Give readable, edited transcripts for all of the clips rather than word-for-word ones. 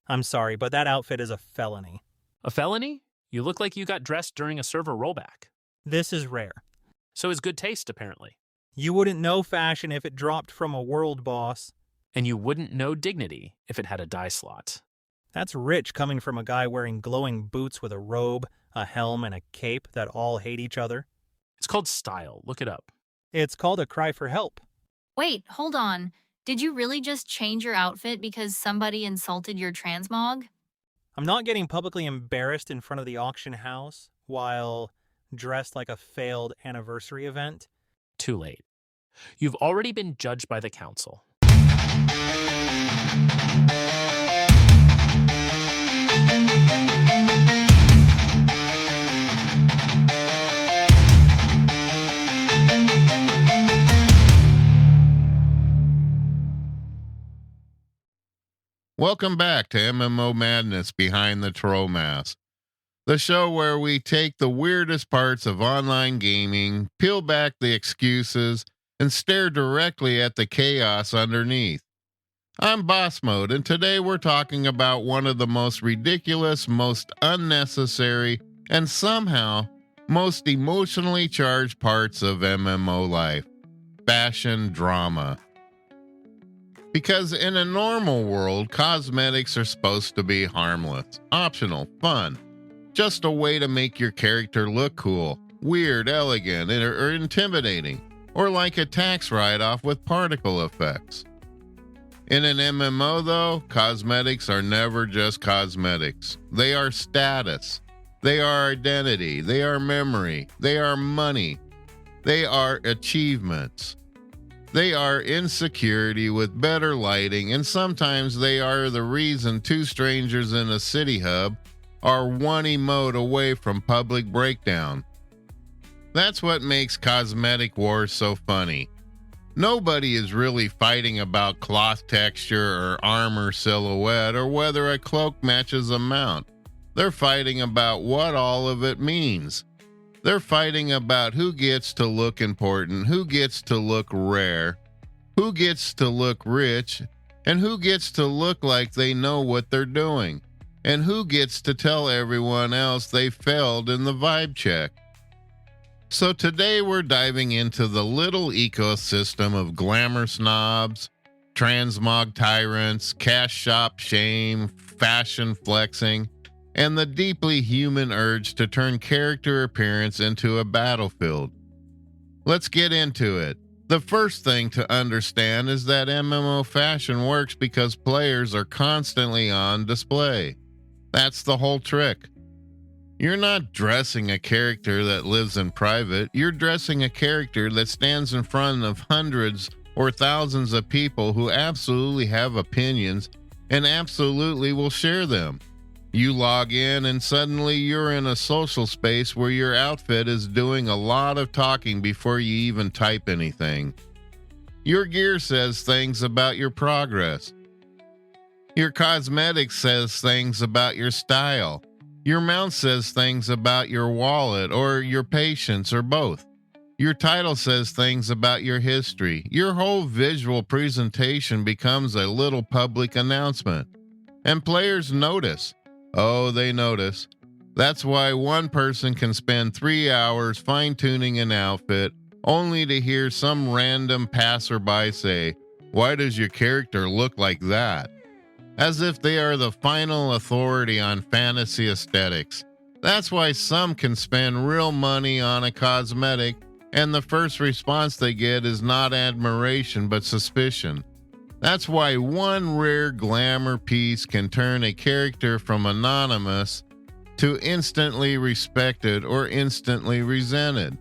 I'm sorry, but that outfit is a felony. A felony? You look like you got dressed during a server rollback. This is rare. So is good taste, apparently. You wouldn't know fashion if it dropped from a world boss. And you wouldn't know dignity if it had a die slot. That's rich coming from a guy wearing glowing boots with a robe, a helm, and a cape that all hate each other. It's called style. Look it up. It's called a cry for help. Wait, hold on. Did you really just change your outfit because somebody insulted your transmog? I'm not getting publicly embarrassed in front of the auction house while dressed like a failed anniversary event. Too late. You've already been judged by the council. Welcome back to MMO Madness Behind the Troll Mask, the show where we take the weirdest parts of online gaming, peel back the excuses, and stare directly at the chaos underneath. I'm Boss Mode, and today we're talking about one of the most ridiculous, most unnecessary, and somehow most emotionally charged parts of MMO life: fashion drama. Because in a normal world, cosmetics are supposed to be harmless, optional, fun, just a way to make your character look cool, weird, elegant, or intimidating, or like a tax write-off with particle effects. In an MMO, though, cosmetics are never just cosmetics. They are status. They are identity. They are memory. They are money. They are achievements. They are insecurity with better lighting, and sometimes they are the reason two strangers in a city hub are one emote away from public breakdown. That's what makes cosmetic wars so funny. Nobody is really fighting about cloth texture or armor silhouette or whether a cloak matches a mount. They're fighting about what all of it means. They're fighting about who gets to look important, who gets to look rare, who gets to look rich, and who gets to look like they know what they're doing, and who gets to tell everyone else they failed in the vibe check. So today we're diving into the little ecosystem of glamour snobs, transmog tyrants, cash shop shame, fashion flexing, and the deeply human urge to turn character appearance into a battlefield. Let's get into it. The first thing to understand is that MMO fashion works because players are constantly on display. That's the whole trick. You're not dressing a character that lives in private. You're dressing a character that stands in front of hundreds or thousands of people who absolutely have opinions and absolutely will share them. You log in and suddenly you're in a social space where your outfit is doing a lot of talking before you even type anything. Your gear says things about your progress. Your cosmetics says things about your style. Your mount says things about your wallet or your patience or both. Your title says things about your history. Your whole visual presentation becomes a little public announcement. And players notice. Oh, they notice. That's why one person can spend 3 hours fine-tuning an outfit only to hear some random passerby say, "Why does your character look like that?" As if they are the final authority on fantasy aesthetics. That's why some can spend real money on a cosmetic, and the first response they get is not admiration but suspicion. That's why one rare glamour piece can turn a character from anonymous to instantly respected or instantly resented.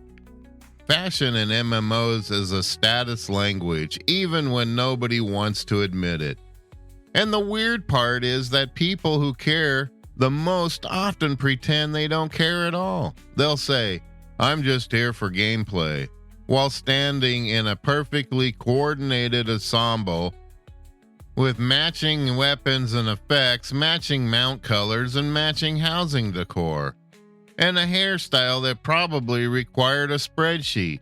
Fashion in MMOs is a status language, even when nobody wants to admit it. And the weird part is that people who care the most often pretend they don't care at all. They'll say, "I'm just here for gameplay," while standing in a perfectly coordinated ensemble with matching weapons and effects, matching mount colors, and matching housing decor, and a hairstyle that probably required a spreadsheet.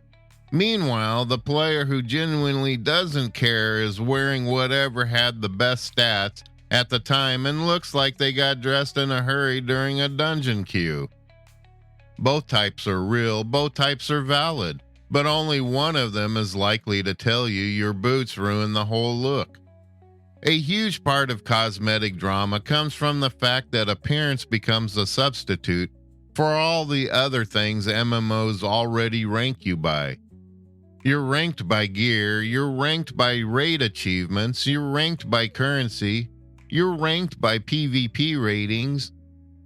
Meanwhile, the player who genuinely doesn't care is wearing whatever had the best stats at the time and looks like they got dressed in a hurry during a dungeon queue. Both types are real, both types are valid, but only one of them is likely to tell you your boots ruin the whole look. A huge part of cosmetic drama comes from the fact that appearance becomes a substitute for all the other things MMOs already rank you by. You're ranked by gear, you're ranked by raid achievements, you're ranked by currency, you're ranked by PvP ratings,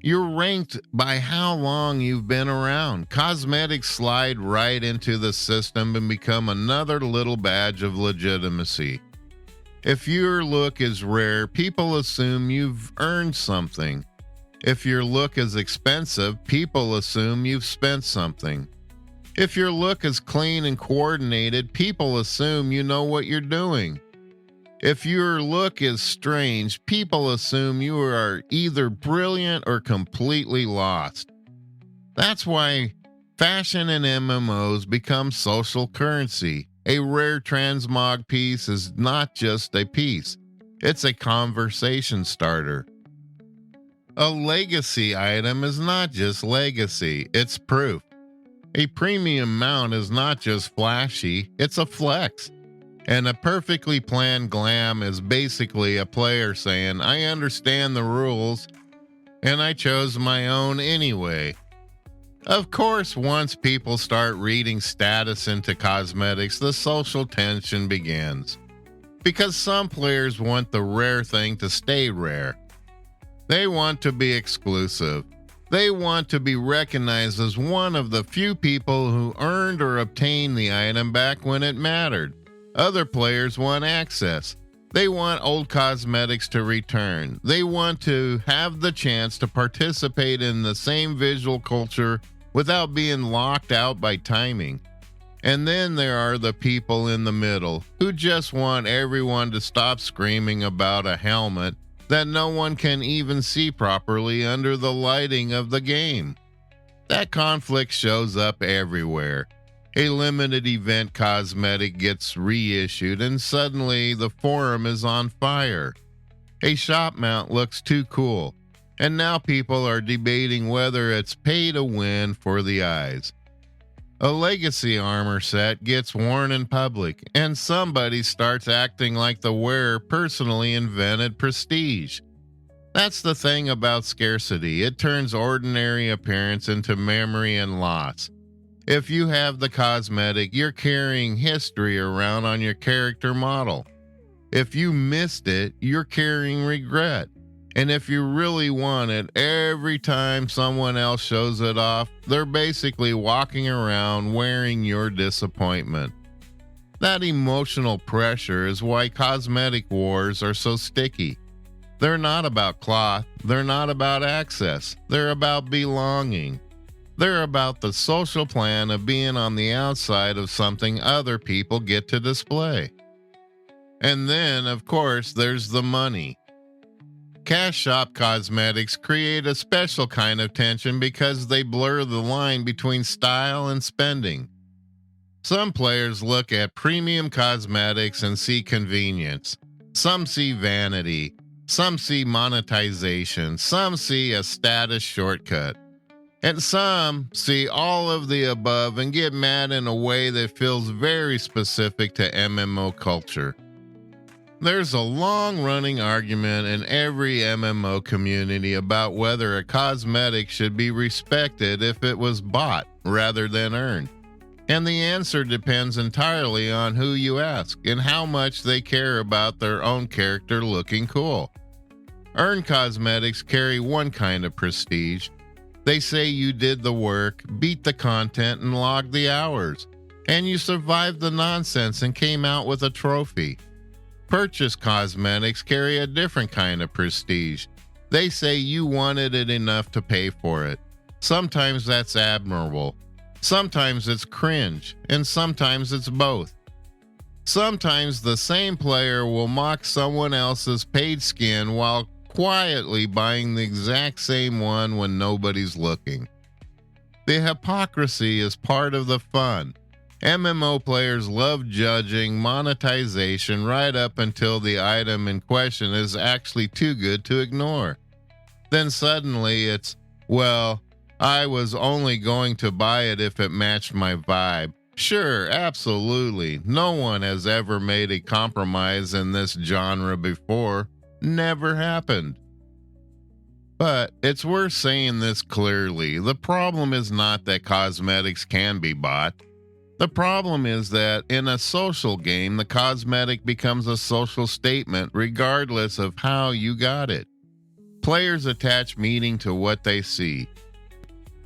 you're ranked by how long you've been around. Cosmetics slide right into the system and become another little badge of legitimacy. If your look is rare, people assume you've earned something. If your look is expensive, people assume you've spent something. If your look is clean and coordinated, people assume you know what you're doing. If your look is strange, people assume you are either brilliant or completely lost. That's why fashion in MMOs becomes social currency. A rare Transmog piece is not just a piece, it's a conversation starter. A legacy item is not just legacy, it's proof. A premium mount is not just flashy, it's a flex. And a perfectly planned glam is basically a player saying, I understand the rules, and I chose my own anyway. Of course, once people start reading status into cosmetics, the social tension begins. Because some players want the rare thing to stay rare. They want to be exclusive. They want to be recognized as one of the few people who earned or obtained the item back when it mattered. Other players want access. They want old cosmetics to return. They want to have the chance to participate in the same visual culture without being locked out by timing. And then there are the people in the middle who just want everyone to stop screaming about a helmet that no one can even see properly under the lighting of the game. That conflict shows up everywhere. A limited event cosmetic gets reissued and suddenly the forum is on fire. A shop mount looks too cool, and now people are debating whether it's pay to win for the eyes. A legacy armor set gets worn in public, and somebody starts acting like the wearer personally invented prestige. That's the thing about scarcity. It turns ordinary appearance into memory and loss. If you have the cosmetic, you're carrying history around on your character model. If you missed it, you're carrying regret. And if you really want it, every time someone else shows it off, they're basically walking around wearing your disappointment. That emotional pressure is why cosmetic wars are so sticky. They're not about cloth, they're not about access, they're about belonging. They're about the social plan of being on the outside of something other people get to display. And then, of course, there's the money. Cash shop cosmetics create a special kind of tension because they blur the line between style and spending. Some players look at premium cosmetics and see convenience. Some see vanity. Some see monetization. Some see a status shortcut. And some see all of the above and get mad in a way that feels very specific to MMO culture. There's a long-running argument in every MMO community about whether a cosmetic should be respected if it was bought rather than earned. And the answer depends entirely on who you ask and how much they care about their own character looking cool. Earned cosmetics carry one kind of prestige. They say you did the work, beat the content, and logged the hours, and you survived the nonsense and came out with a trophy. Purchase cosmetics carry a different kind of prestige. They say you wanted it enough to pay for it. Sometimes that's admirable. Sometimes it's cringe, and sometimes it's both. Sometimes the same player will mock someone else's paid skin while quietly buying the exact same one when nobody's looking. The hypocrisy is part of the fun. MMO players love judging monetization right up until the item in question is actually too good to ignore. Then suddenly it's, well, I was only going to buy it if it matched my vibe. Sure, absolutely. No one has ever made a compromise in this genre before. Never happened. But it's worth saying this clearly. The problem is not that cosmetics can be bought. The problem is that in a social game, the cosmetic becomes a social statement regardless of how you got it. Players attach meaning to what they see.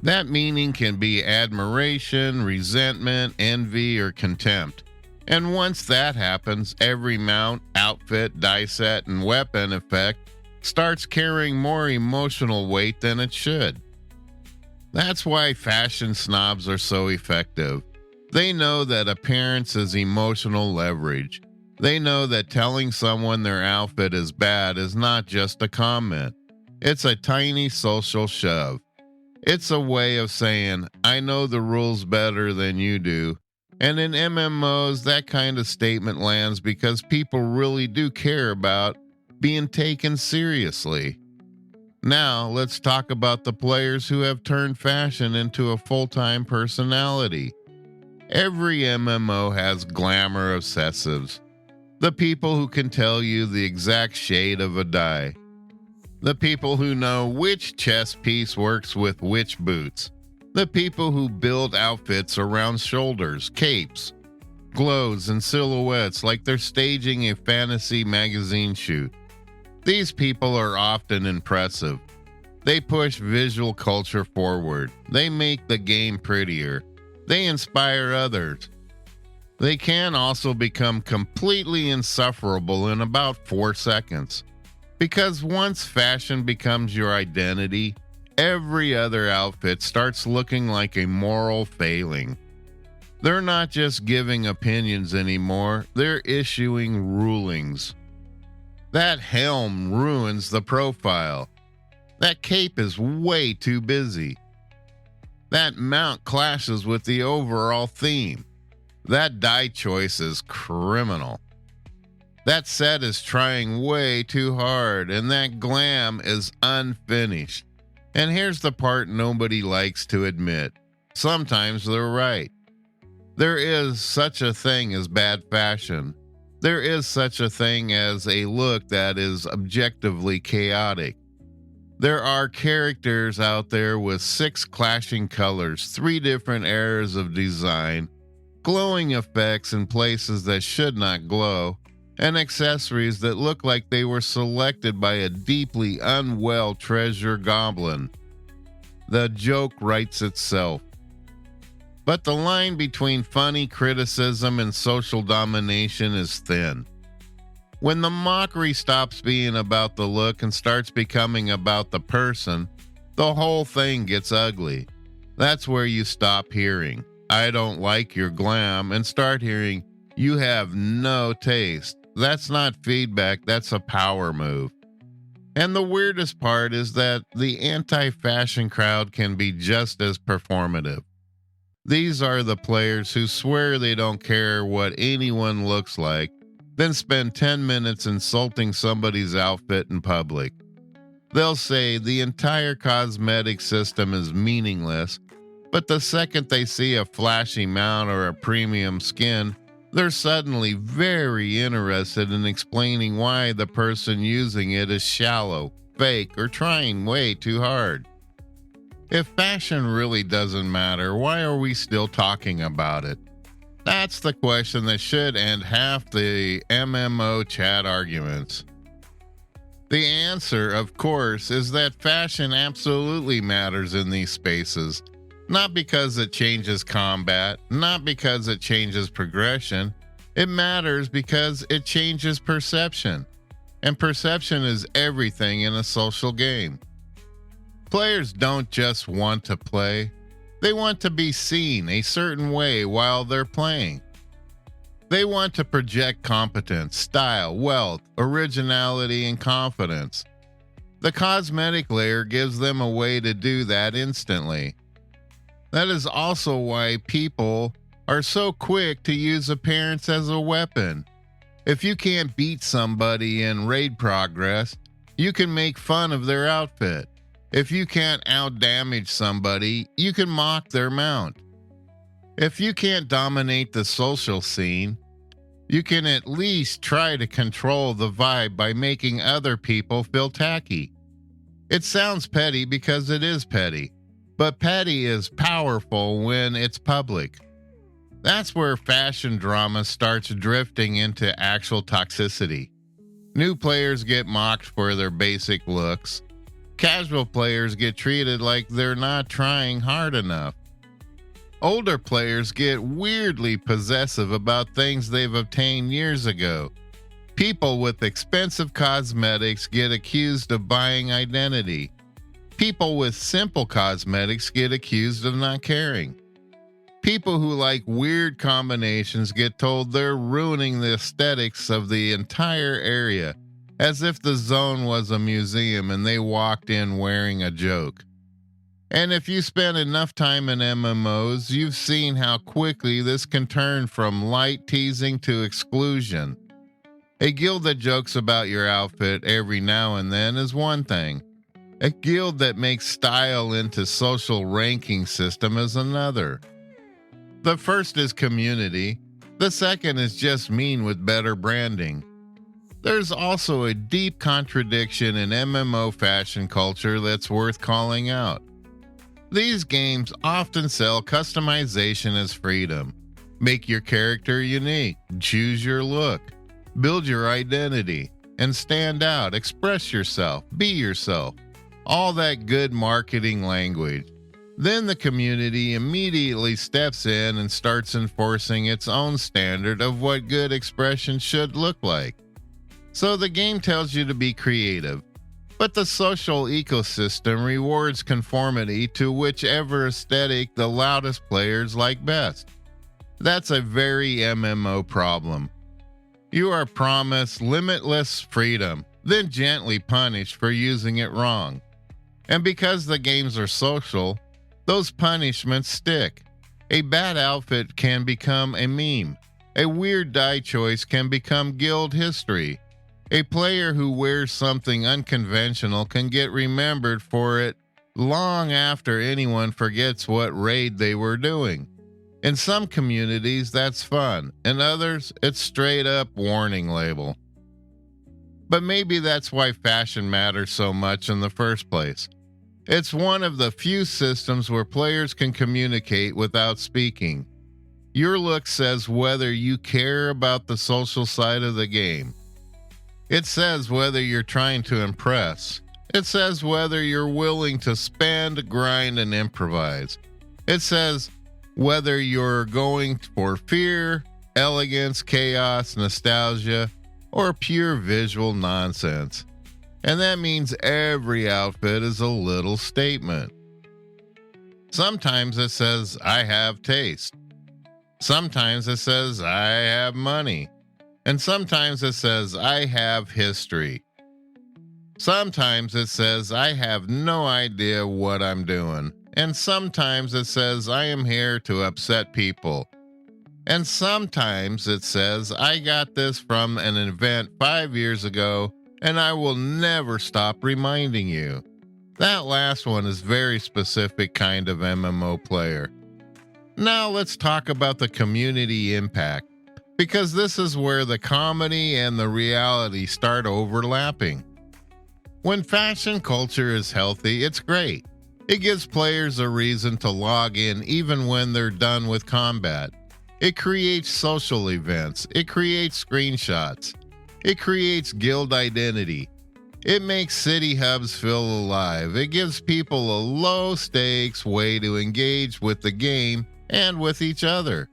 That meaning can be admiration, resentment, envy, or contempt. And once that happens, every mount, outfit, die set, and weapon effect starts carrying more emotional weight than it should. That's why fashion snobs are so effective. They know that appearance is emotional leverage. They know that telling someone their outfit is bad is not just a comment. It's a tiny social shove. It's a way of saying, I know the rules better than you do. And in MMOs, that kind of statement lands because people really do care about being taken seriously. Now, let's talk about the players who have turned fashion into a full-time personality. Every MMO has glamour obsessives. The people who can tell you the exact shade of a dye. The people who know which chest piece works with which boots. The people who build outfits around shoulders, capes, glows, and silhouettes like they're staging a fantasy magazine shoot. These people are often impressive. They push visual culture forward. They make the game prettier. They inspire others. They can also become completely insufferable in about 4 seconds. Because once fashion becomes your identity, every other outfit starts looking like a moral failing. They're not just giving opinions anymore, they're issuing rulings. That helm ruins the profile. That cape is way too busy. That mount clashes with the overall theme. That dye choice is criminal. That set is trying way too hard, and that glam is unfinished. And here's the part nobody likes to admit. Sometimes they're right. There is such a thing as bad fashion. There is such a thing as a look that is objectively chaotic. There are characters out there with 6 clashing colors, 3 different eras of design, glowing effects in places that should not glow, and accessories that look like they were selected by a deeply unwell treasure goblin. The joke writes itself. But the line between funny criticism and social domination is thin. When the mockery stops being about the look and starts becoming about the person, the whole thing gets ugly. That's where you stop hearing, I don't like your glam, and start hearing, you have no taste. That's not feedback, that's a power move. And the weirdest part is that the anti-fashion crowd can be just as performative. These are the players who swear they don't care what anyone looks like, then spend 10 minutes insulting somebody's outfit in public. They'll say the entire cosmetic system is meaningless, but the second they see a flashy mount or a premium skin, they're suddenly very interested in explaining why the person using it is shallow, fake, or trying way too hard. If fashion really doesn't matter, why are we still talking about it? That's the question that should end half the MMO chat arguments. The answer, of course, is that fashion absolutely matters in these spaces. Not because it changes combat, not because it changes progression. It matters because it changes perception. And perception is everything in a social game. Players don't just want to play. They want to be seen a certain way while they're playing. They want to project competence, style, wealth, originality, and confidence. The cosmetic layer gives them a way to do that instantly. That is also why people are so quick to use appearance as a weapon. If you can't beat somebody in raid progress, you can make fun of their outfit. If you can't outdamage somebody, you can mock their mount. If you can't dominate the social scene, you can at least try to control the vibe by making other people feel tacky. It sounds petty because it is petty, but petty is powerful when it's public. That's where fashion drama starts drifting into actual toxicity. New players get mocked for their basic looks. Casual players get treated like they're not trying hard enough. Older players get weirdly possessive about things they've obtained years ago. People with expensive cosmetics get accused of buying identity. People with simple cosmetics get accused of not caring. People who like weird combinations get told they're ruining the aesthetics of the entire area, as if the zone was a museum and they walked in wearing a joke. And if you spend enough time in MMOs, you've seen how quickly this can turn from light teasing to exclusion. A guild that jokes about your outfit every now and then is one thing. A guild that makes style into social ranking system is another. The first is community. The second is just mean with better branding. There's also a deep contradiction in MMO fashion culture that's worth calling out. These games often sell customization as freedom. Make your character unique, choose your look, build your identity, and stand out, express yourself, be yourself. All that good marketing language. Then the community immediately steps in and starts enforcing its own standard of what good expression should look like. So the game tells you to be creative, but the social ecosystem rewards conformity to whichever aesthetic the loudest players like best. That's a very MMO problem. You are promised limitless freedom, then gently punished for using it wrong. And because the games are social, those punishments stick. A bad outfit can become a meme. A weird dye choice can become guild history. A player who wears something unconventional can get remembered for it long after anyone forgets what raid they were doing. In some communities, that's fun. In others, it's straight up warning label. But maybe that's why fashion matters so much in the first place. It's one of the few systems where players can communicate without speaking. Your look says whether you care about the social side of the game. It says whether you're trying to impress. It says whether you're willing to spend, grind, and improvise. It says whether you're going for fear, elegance, chaos, nostalgia, or pure visual nonsense. And that means every outfit is a little statement. Sometimes it says, I have taste. Sometimes it says, I have money. And sometimes it says, I have history. Sometimes it says, I have no idea what I'm doing. And sometimes it says, I am here to upset people. And sometimes it says, I got this from an event 5 years ago, and I will never stop reminding you. That last one is very specific kind of MMO player. Now let's talk about the community impact, because this is where the comedy and the reality start overlapping. When fashion culture is healthy, it's great. It gives players a reason to log in even when they're done with combat. It creates social events. It creates screenshots. It creates guild identity. It makes city hubs feel alive. It gives people a low-stakes way to engage with the game and with each other.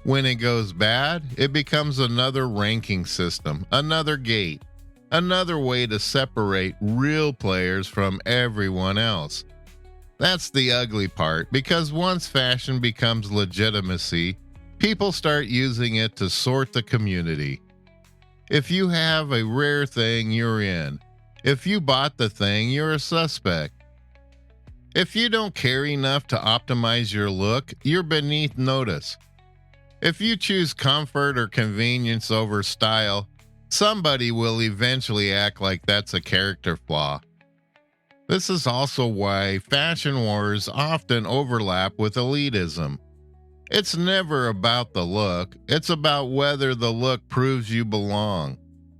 When it goes bad, it becomes another ranking system, another gate, another way to separate real players from everyone else. That's the ugly part, because once fashion becomes legitimacy, people start using it to sort the community. If you have a rare thing, you're in. If you bought the thing, you're a suspect. If you don't care enough to optimize your look, you're beneath notice. If you choose comfort or convenience over style, somebody will eventually act like that's a character flaw. This is also why fashion wars often overlap with elitism. It's never about the look, it's about whether the look proves you belong.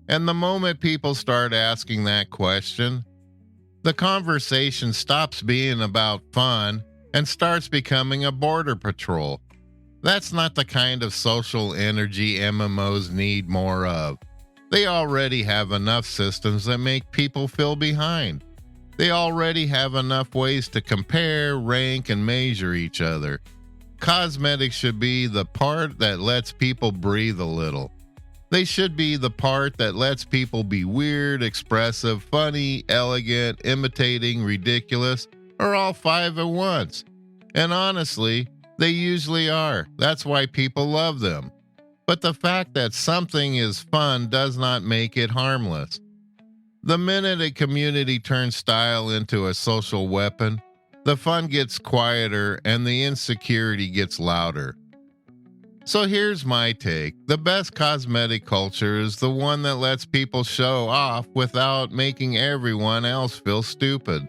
And the moment people start asking that question, the conversation stops being about fun and starts becoming a border patrol. That's not the kind of social energy MMOs need more of. They already have enough systems that make people feel behind. They already have enough ways to compare, rank, and measure each other. Cosmetic should be the part that lets people breathe a little. They should be the part that lets people be weird, expressive, funny, elegant, imitating, ridiculous, or all five at once. And honestly, they usually are. That's why people love them. But the fact that something is fun does not make it harmless. The minute a community turns style into a social weapon, the fun gets quieter and the insecurity gets louder. So here's my take. The best cosmetic culture is the one that lets people show off without making everyone else feel stupid.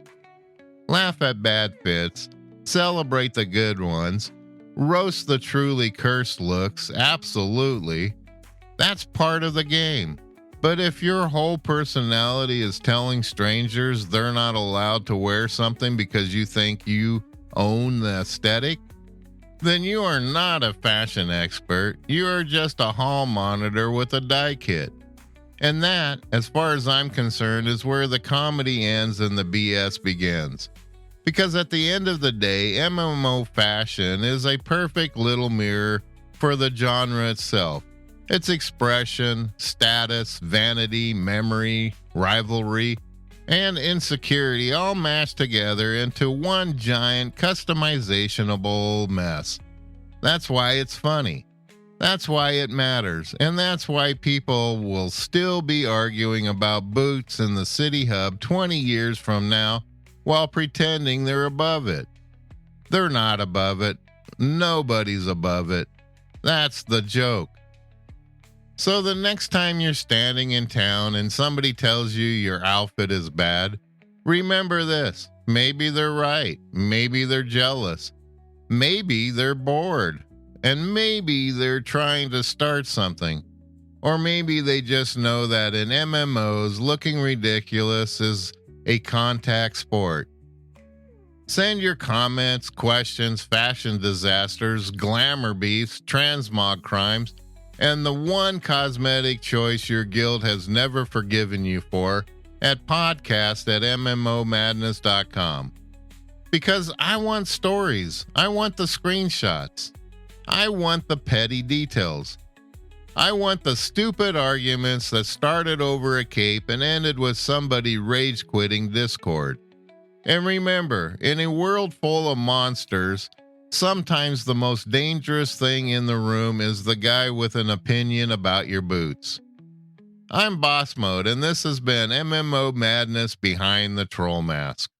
Laugh at bad fits, celebrate the good ones, roast the truly cursed looks, absolutely. That's part of the game. But if your whole personality is telling strangers they're not allowed to wear something because you think you own the aesthetic, then you are not a fashion expert. You are just a hall monitor with a dye kit. And that, as far as I'm concerned, is where the comedy ends and the BS begins. Because at the end of the day, MMO fashion is a perfect little mirror for the genre itself. Its expression, status, vanity, memory, rivalry, and insecurity all mashed together into one giant customizationable mess. That's why it's funny. That's why it matters. And that's why people will still be arguing about boots in the city hub 20 years from now while pretending they're above it. They're not above it. Nobody's above it. That's the joke. So the next time you're standing in town and somebody tells you your outfit is bad, remember this. Maybe they're right. Maybe they're jealous. Maybe they're bored. And maybe they're trying to start something. Or maybe they just know that in MMOs, looking ridiculous is a contact sport. Send your comments, questions, fashion disasters, glamour beefs, transmog crimes, and the one cosmetic choice your guild has never forgiven you for at podcast@mmomadness.com. Because I want stories. I want the screenshots. I want the petty details. I want the stupid arguments that started over a cape and ended with somebody rage quitting Discord. And remember, in a world full of monsters, sometimes the most dangerous thing in the room is the guy with an opinion about your boots. I'm Boss Mode, and this has been MMO Madness Behind the Troll Mask.